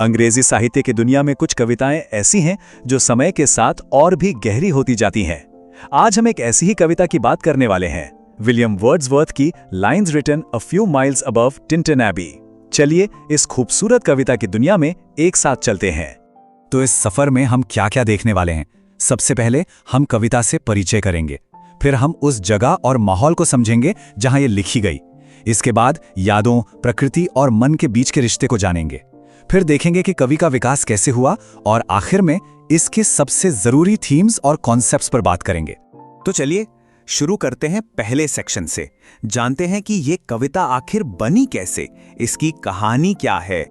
अंग्रेजी साहित्य की दुनिया में कुछ कविताएं ऐसी हैं जो समय के साथ और भी गहरी होती जाती हैं। आज हम एक ऐसी ही कविता की बात करने वाले हैं, विलियम वर्ड्सवर्थ की lines written a few miles above Tintern Abbey. चलिए इस खूबसूरत कविता की दुनिया में एक साथ चलते हैं। तो इस सफर में हम क्या क्या देखने वाले हैं? सबसे पहले हम कविता से परिचय करेंगे, फिर हम उस जगह और माहौल को समझेंगे जहां ये लिखी गई। इसके बाद यादों, प्रकृति और मन के बीच के रिश्ते को जानेंगे। फिर देखेंगे कि कवि का विकास कैसे हुआ और आखिर में इसके सबसे जरूरी थीम्स और कॉन्सेप्ट्स पर बात करेंगे। तो चलिए शुरू करते हैं पहले सेक्शन से। जानते हैं कि ये कविता आखिर बनी कैसे, इसकी कहानी क्या है।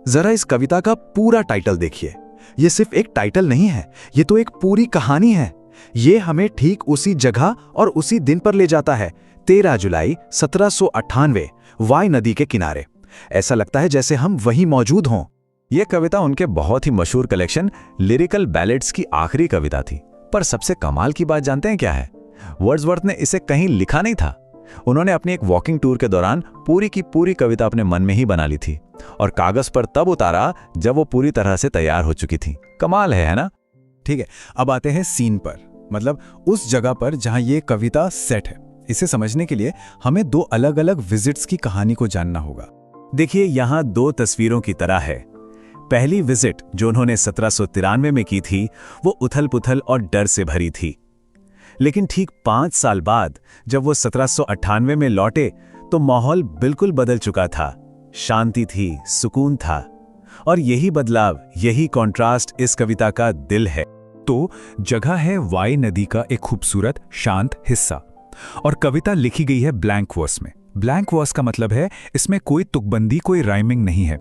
जरा इस कविता का पूरा टाइटल देखिए। ये सिर्फ एक टाइटल नहीं है, ये तो एक पूरी कहानी है। ये हमें ठीक उसी जगह और उसी दिन पर ले जाता है, 13 जुलाई 1798, वाई नदी के किनारे। ऐसा लगता है जैसे हम वहीं मौजूद हों। यह कविता उनके बहुत ही मशहूर कलेक्शन लिरिकल बैलेड्स की आखिरी कविता थी। पर सबसे कमाल की बात जानते हैं क्या है? वर्ड्सवर्थ ने इसे कहीं लिखा नहीं था। उन्होंने अपनी एक वॉकिंग टूर के दौरान पूरी की पूरी कविता अपने मन में ही बना ली थी और कागज पर तब उतारा जब वो पूरी तरह से तैयार हो चुकी थी। कमाल है ना? ठीक है, अब आते हैं सीन पर, मतलब उस जगह पर जहां ये कविता सेट है। इसे समझने के लिए हमें दो अलग अलग विजिट्स की कहानी को जानना होगा। देखिए, यहाँ दो तस्वीरों की तरह है। पहली विजिट जो उन्होंने 1793 में की थी वो उथल पुथल और डर से भरी थी। लेकिन ठीक 5 साल बाद जब वो 1798 में लौटे तो माहौल बिल्कुल बदल चुका था। शांति थी, सुकून था, और यही बदलाव, यही कॉन्ट्रास्ट इस कविता का दिल है। तो जगह है वाई नदी का एक खूबसूरत शांत हिस्सा, और कविता लिखी गई है ब्लैंक वर्स में। ब्लैंक वर्स का मतलब है इसमें कोई तुकबंदी, कोई राइमिंग नहीं है।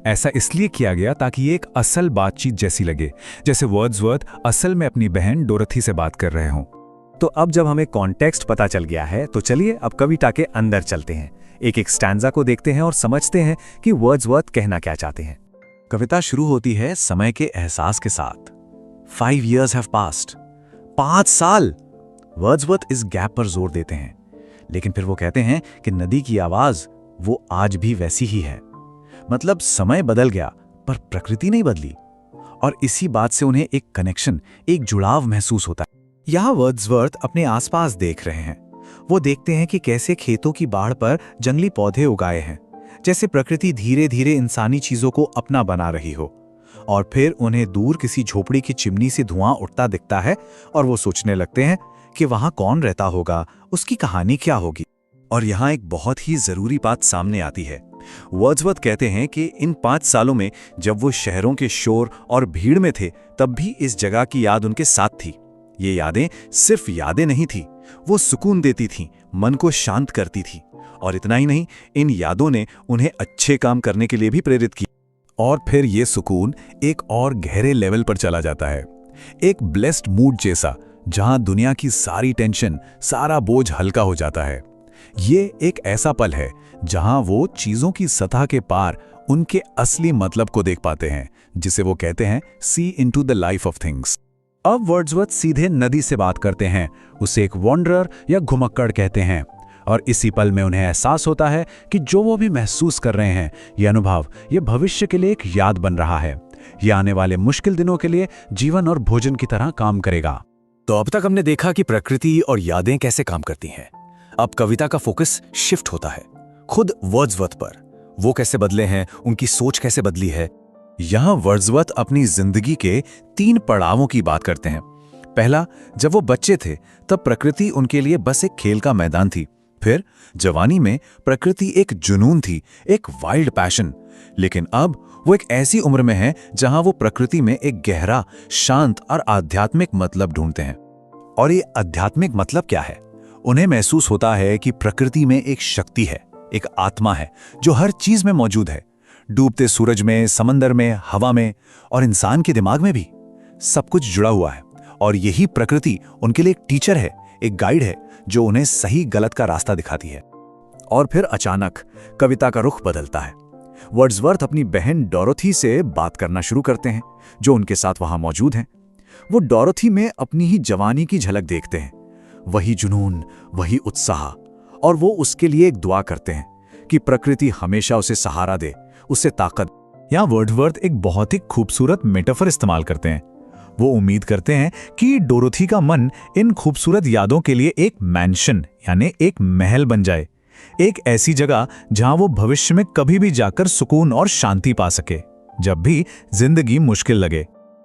ऐसा इसलिए किया गया ताकि ये एक असल बातचीत जैसी लगे, जैसे वर्ड्सवर्थ असल में अपनी बहन डोरथी से बात कर रहे हों। तो अब जब हमें कॉन्टेक्स्ट पता चल गया है तो चलिए अब कविता के अंदर चलते हैं। एक एक स्टैंजा को देखते हैं और समझते हैं कि वर्ड्सवर्थ कहना क्या चाहते हैं। कविता शुरू होती है समय के एहसास के साथ। 5 years have passed। 5 साल। वर्ड्सवर्थ इस गैप पर जोर देते हैं, लेकिन फिर वो कहते हैं कि नदी की आवाज वो आज भी वैसी ही है। मतलब समय बदल गया पर प्रकृति नहीं बदली, और इसी बात से उन्हें एक कनेक्शन, एक जुड़ाव महसूस होता है। यहाँ वर्ड्सवर्थ अपने आसपास देख रहे हैं। वो देखते हैं कि कैसे खेतों की बाढ़ पर जंगली पौधे उगाए हैं, जैसे प्रकृति धीरे धीरे इंसानी चीजों को अपना बना रही हो। और फिर उन्हें दूर किसी झोपड़ी की चिमनी से धुआं उठता दिखता है और वो सोचने लगते हैं कि वहां कौन रहता होगा, उसकी कहानी क्या होगी। और यहाँ एक बहुत ही जरूरी बात सामने आती है। वर्ड्सवर्थ कहते हैं कि इन 5 सालों में जब वो शहरों के शोर और भीड़ में थे तब भी इस जगह की याद उनके साथ थी। ये यादें सिर्फ यादें नहीं थी, वो सुकून देती थीं, मन को शांत करती थी। और इतना ही नहीं, इन यादों ने उन्हें अच्छे काम करने के लिए भी प्रेरित किया। और फिर ये सुकून एक और गहरे लेवल पर चला जाता है, एक ब्लेस्ड मूड जैसा, जहां दुनिया की सारी टेंशन, सारा बोझ हल्का हो जाता है। ये एक ऐसा पल है जहां वो चीजों की सतह के पार उनके असली मतलब को देख पाते हैं, जिसे वो कहते हैं see into the life of things. अब वर्ड्सवर्थ सीधे नदी से बात करते हैं, उसे एक वॉन्डरर या घुमक्कड़ कहते हैं। और इसी पल में उन्हें एहसास होता है कि जो वो भी महसूस कर रहे हैं, ये अनुभव, ये भविष्य के लिए एक याद बन रहा है। ये आने वाले मुश्किल दिनों के लिए जीवन और भोजन की तरह काम करेगा। तो अब तक हमने देखा कि प्रकृति और यादें कैसे काम करती हैं। अब कविता का फोकस शिफ्ट होता है खुद वर्ड्सवर्थ पर। वो कैसे बदले हैं, उनकी सोच कैसे बदली है। यहां वर्ड्सवर्थ अपनी जिंदगी के 3 पड़ावों की बात करते हैं। पहला, जब वो बच्चे थे तब प्रकृति उनके लिए बस एक खेल का मैदान थी। फिर जवानी में प्रकृति एक जुनून थी, एक वाइल्ड पैशन। लेकिन अब वो एक ऐसी उम्र में है जहां वो प्रकृति में एक गहरा, शांत और आध्यात्मिक मतलब ढूंढते हैं। और ये आध्यात्मिक मतलब क्या है? उन्हें महसूस होता है कि प्रकृति में एक शक्ति है, एक आत्मा है जो हर चीज में मौजूद है। डूबते सूरज में, समंदर में, हवा में और इंसान के दिमाग में भी सब कुछ जुड़ा हुआ है। और यही प्रकृति उनके लिए एक टीचर है, एक गाइड है जो उन्हें सही गलत का रास्ता दिखाती है। और फिर अचानक कविता का रुख बदलता है। वर्ड्सवर्थ अपनी बहन डोरोथी से बात करना शुरू करते हैं, जो उनके साथ वहां मौजूद हैं। वो डोरोथी में अपनी ही जवानी की झलक देखते हैं, वही जुनून, वही उत्साह। और वो उसके लिए एक दुआ करते हैं कि प्रकृति हमेशा उसे सहारा दे, उसे ताकत। यहाँ वर्ड्सवर्थ एक बहुत ही खूबसूरत मेटाफर इस्तेमाल करते हैं। वो उम्मीद करते हैं कि डोरोथी का मन इन खूबसूरत यादों के लिए एक मैंशन यानी एक महल बन जाए, एक ऐसी जगह जहां वो भविष्य में कभी भी जाकर सुकून और शांति पा सके जब भी जिंदगी मुश्किल लगे।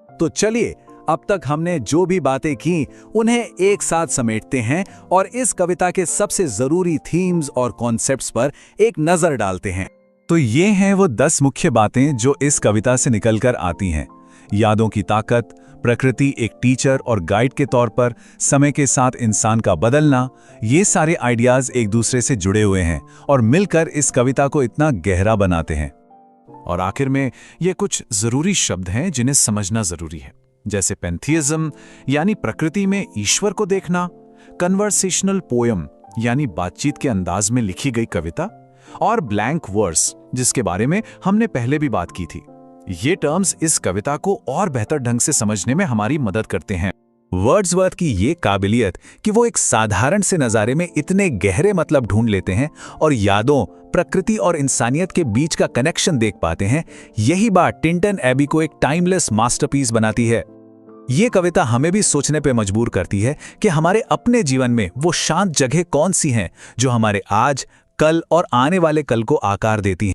तो चलिए, अब तक हमने जो भी बातें की उन्हें एक साथ समेटते हैं और इस कविता के सबसे जरूरी थीम्स और कॉन्सेप्ट्स पर एक नजर डालते हैं। तो ये हैं वो 10 मुख्य बातें जो इस कविता से निकलकर आती हैं। यादों की ताकत, प्रकृति एक टीचर और गाइड के तौर पर, समय के साथ इंसान का बदलना, ये सारे आइडियाज एक दूसरे से जुड़े हुए हैं और मिलकर इस कविता को इतना गहरा बनाते हैं। और आखिर में ये कुछ जरूरी शब्द हैं जिन्हें समझना जरूरी है, जैसे पैंथियज्म यानी प्रकृति में ईश्वर को देखना, कन्वर्सेशनल पोयम यानी बातचीत के अंदाज में लिखी गई कविता, और ब्लैंक वर्स जिसके बारे में हमने पहले भी बात की थी। ये टर्म्स इस कविता को और बेहतर ढंग से समझने में हमारी मदद करते हैं। वर्ड्सवर्थ की ये काबिलियत कि वो एक साधारण से नज़ारे में इतने गहरे मतलब ढूंढ लेते हैं और यादों, प्रकृति और इंसानियत के बीच का कनेक्शन देख पाते हैं, यही बात टिंटन एबी को एक टाइमलेस मास्टरपीस बनाती है। ये कविता हमें भी सोचने पे मजबूर करती है कि हमारे अपने जीवन में वो शांत जगह कौन सी हैं जो हमारे आज, कल और आने वाले कल को आकार देती हैं।